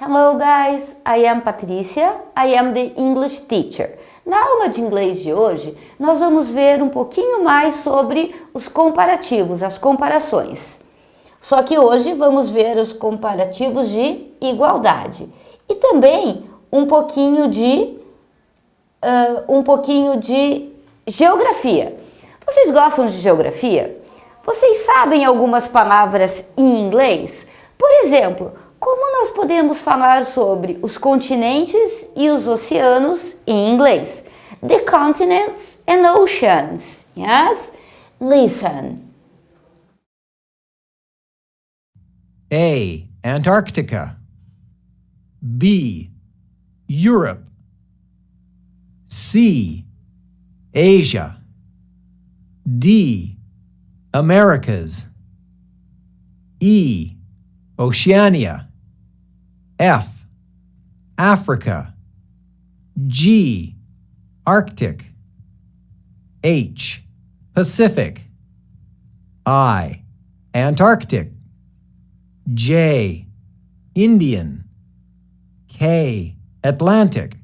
Hello guys, I am Patrícia, I am the English teacher. Na aula de inglês de hoje, nós vamos ver um pouquinho mais sobre os comparativos, as comparações. Só que hoje vamos ver os comparativos de igualdade e também um pouquinho de geografia. Vocês gostam de geografia? Vocês sabem algumas palavras em inglês? Por exemplo, como nós podemos falar sobre os continentes e os oceanos em inglês? The continents and oceans. Yes? Listen. A. Antarctica. B. Europe. C. Asia. D. Americas. E. Oceania. F. Africa. G. Arctic. H. Pacific. I. Antarctic. J. Indian. K. Atlantic.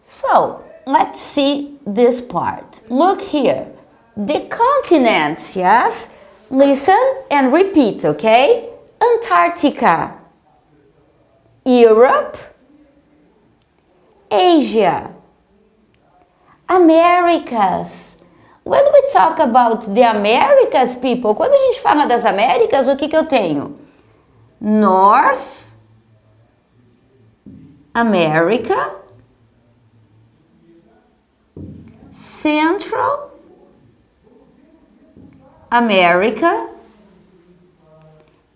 So, let's see this part. Look here. The continents, yes? Listen and repeat, okay? Antarctica. Europe. Asia. Americas. When we talk about the Americas, people, quando a gente fala das Américas, o que eu tenho? North America, Central America,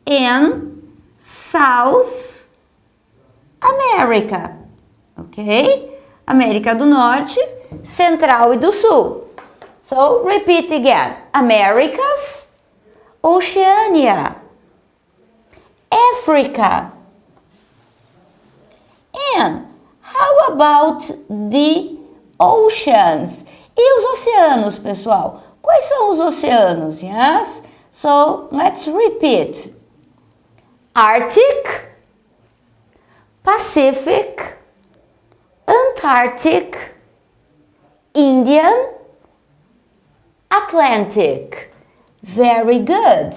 and South America, ok? América do Norte, Central e do Sul. So, repeat again. Americas, Oceania, Africa. And how about the oceans? E os oceanos, pessoal? Quais são os oceanos? Yes? So, let's repeat. Arctic, Pacific, Antarctic, Indian, Atlantic. Very good.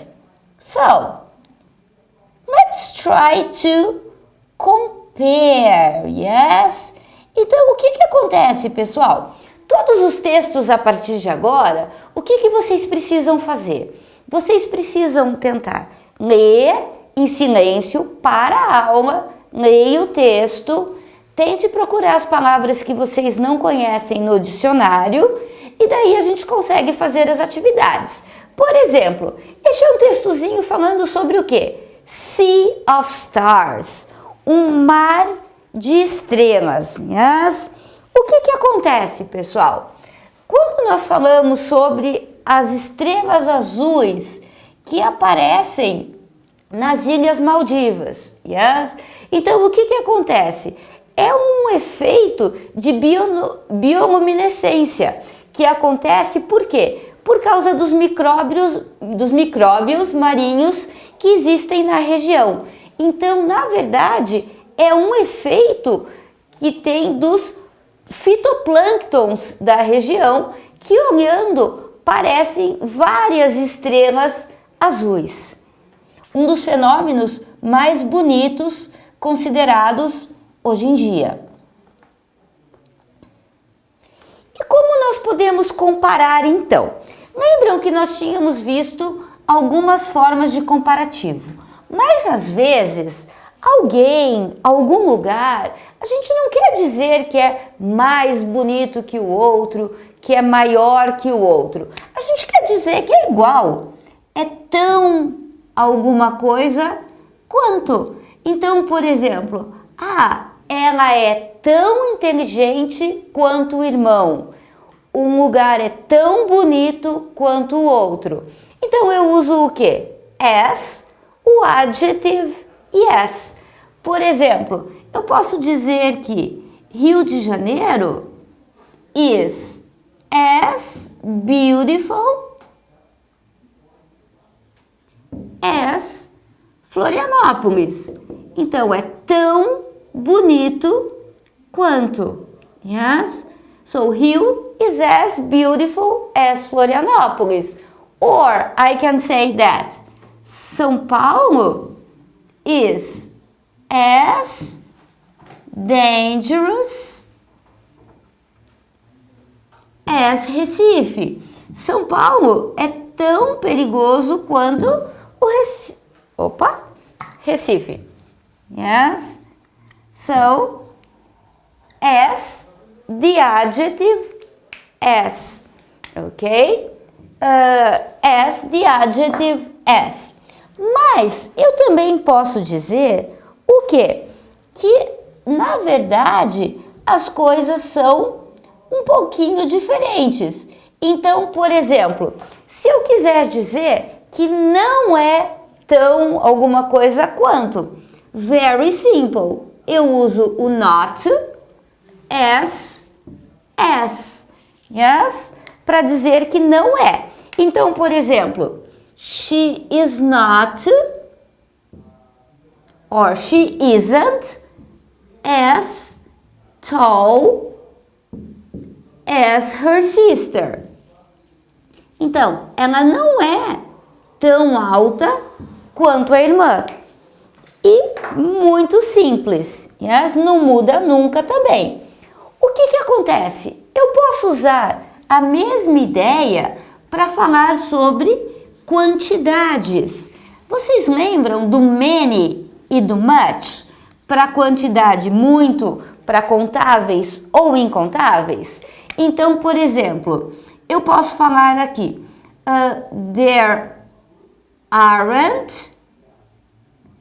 So, let's try to compare, yes? Então, o que acontece, pessoal? Todos os textos a partir de agora, o que vocês precisam fazer? Vocês precisam tentar ler em silêncio para a aula, leia o texto, tente procurar as palavras que vocês não conhecem no dicionário e daí a gente consegue fazer as atividades. Por exemplo, este é um textozinho falando sobre o quê? Sea of Stars, um mar de estrelas. Yes? O que acontece, pessoal? Quando nós falamos sobre as estrelas azuis que aparecem nas Ilhas Maldivas, yes? Então o que acontece? É um efeito de bioluminescência que acontece por quê? Por causa dos micróbios marinhos que existem na região. Então, na verdade, é um efeito que tem dos fitoplânctons da região que, olhando, parecem várias estrelas azuis. Um dos fenômenos mais bonitos considerados hoje em dia. E como nós podemos comparar então? Lembram que nós tínhamos visto algumas formas de comparativo, mas às vezes alguém, algum lugar, a gente não quer dizer que é mais bonito que o outro, que é maior que o outro. A gente quer dizer que é igual, é tão alguma coisa quanto. Então, por exemplo, ela é tão inteligente quanto o irmão. Um lugar é tão bonito quanto o outro. Então eu uso o quê? As, o adjective yes. Por exemplo, eu posso dizer que Rio de Janeiro is as beautiful as Florianópolis. Então, é tão bonito quanto. Yes? So, Rio is as beautiful as Florianópolis. Or, I can say that São Paulo is as dangerous as Recife. São Paulo é tão perigoso quanto o Recife. Yes? So, as the adjective as. Okay? As the adjective as. Mas eu também posso dizer o quê? Que, na verdade, as coisas são um pouquinho diferentes. Então, por exemplo, se eu quiser dizer que não é tão alguma coisa quanto, very simple, eu uso o not as, yes? Para dizer que não é. Então, por exemplo, she is not or she isn't as tall as her sister. Então, ela não é tão alta quanto a irmã. E muito simples, yes? Não muda nunca também. O que acontece? Eu posso usar a mesma ideia para falar sobre quantidades. Vocês lembram do many e do much? Para quantidade muito, para contáveis ou incontáveis? Então, por exemplo, eu posso falar aqui, there aren't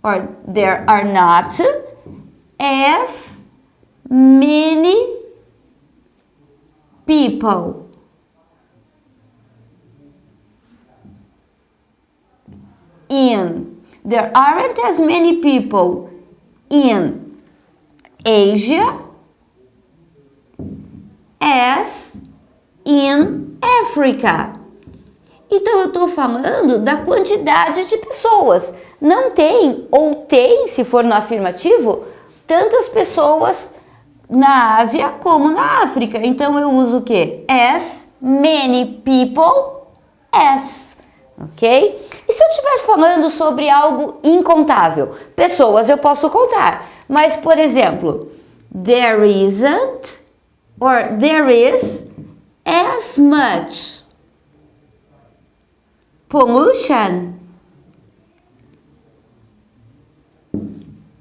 or there are not as many people. There aren't as many people in Asia as in Africa. Então eu estou falando da quantidade de pessoas. Não tem, ou tem, se for no afirmativo, tantas pessoas na Ásia como na África. Então eu uso o quê? As many people as. Ok? E se eu estiver falando sobre algo incontável? Pessoas eu posso contar. Mas, por exemplo, there isn't or there is as much pollution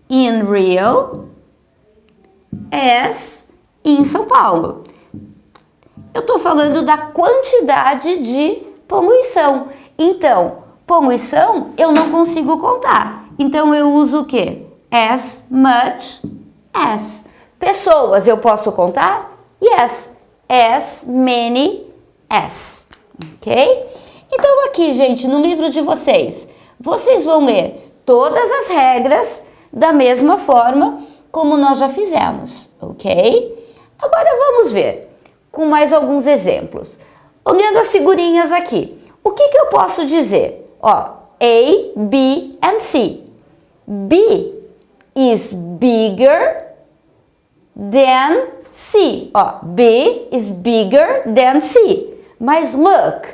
in Rio as em São Paulo. Eu estou falando da quantidade de poluição. Então, poluição eu não consigo contar. Então, eu uso o quê? As much as. Pessoas eu posso contar? Yes. As many as. Ok? Então, aqui, gente, no livro de vocês, vocês vão ler todas as regras da mesma forma como nós já fizemos. Ok? Agora, vamos ver com mais alguns exemplos. Olhando as figurinhas aqui. O que eu posso dizer? Ó, A, B and C. B is bigger than C. Ó, B is bigger than C. Mas look,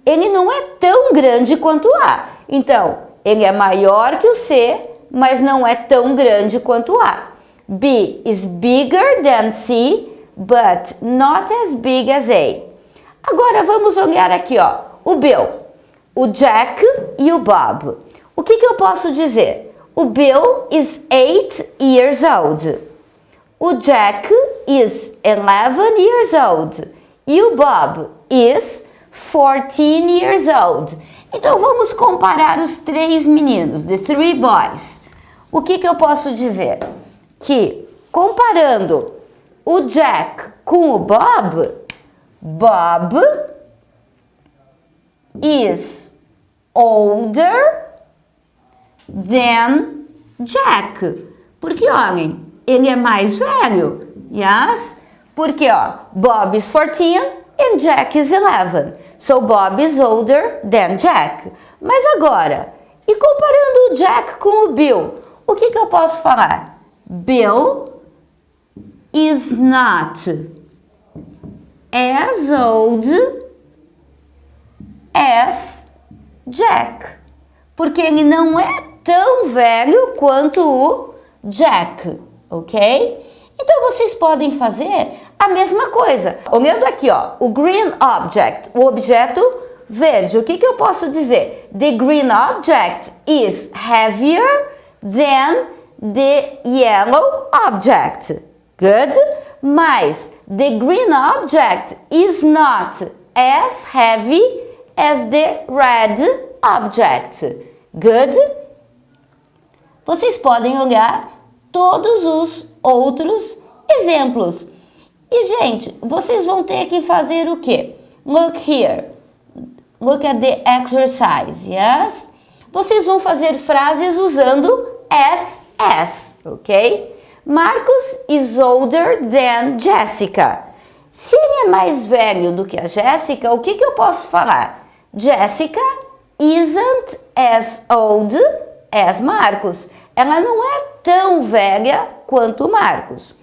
ele não é tão grande quanto A. Então, ele é maior que o C, mas não é tão grande quanto A. B is bigger than C, but not as big as A. Agora, vamos olhar aqui, ó. O Bill, o Jack e o Bob. O que eu posso dizer? O Bill is 8 years old. O Jack is 11 years old. E o Bob is 14 years old. Então, vamos comparar os três meninos, the three boys. O que eu posso dizer? Que, comparando o Jack com o Bob, Bob is older than Jack. Porque, olhem, ele é mais velho. Yes? Porque, ó, Bob is 14 and Jack is 11. So, Bob is older than Jack. Mas agora, E comparando o Jack com o Bill, o que eu posso falar? Bill is not as old as Jack. Porque ele não é tão velho quanto o Jack, ok? Então vocês podem fazer a mesma coisa. Olhando aqui, ó, o green object, o objeto verde. O que eu posso dizer? The green object is heavier than the yellow object. Good? Mas the green object is not as heavy as the red object. Good? Vocês podem olhar todos os outros exemplos. E, gente, vocês vão ter que fazer o quê? Look here. Look at the exercise, yes? Vocês vão fazer frases usando as, ok? Marcus is older than Jessica. Se ele é mais velho do que a Jessica, o que eu posso falar? Jessica isn't as old as Marcus. Ela não é tão velha quanto Marcus. O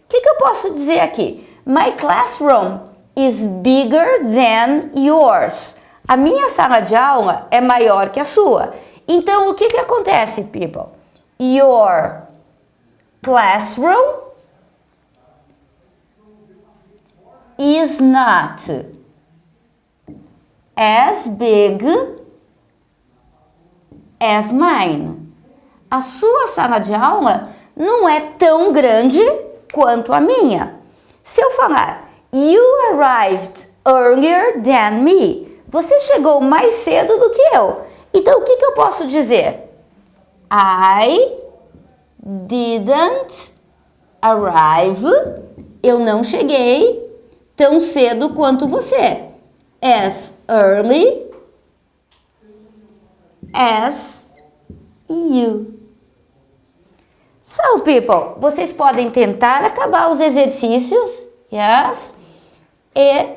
que eu posso dizer aqui? My classroom is bigger than yours. A minha sala de aula é maior que a sua. Então, o que acontece, people? Your classroom is not as big as mine. A sua sala de aula não é tão grande quanto a minha. Se eu falar, you arrived earlier than me, você chegou mais cedo do que eu. Então, o que eu posso dizer? I didn't arrive. Eu não cheguei tão cedo quanto você. As early as you. So, people, vocês podem tentar acabar os exercícios, yes? E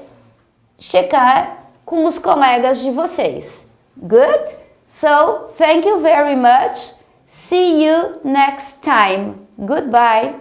checar com os colegas de vocês. Good? So, thank you very much. See you next time. Goodbye.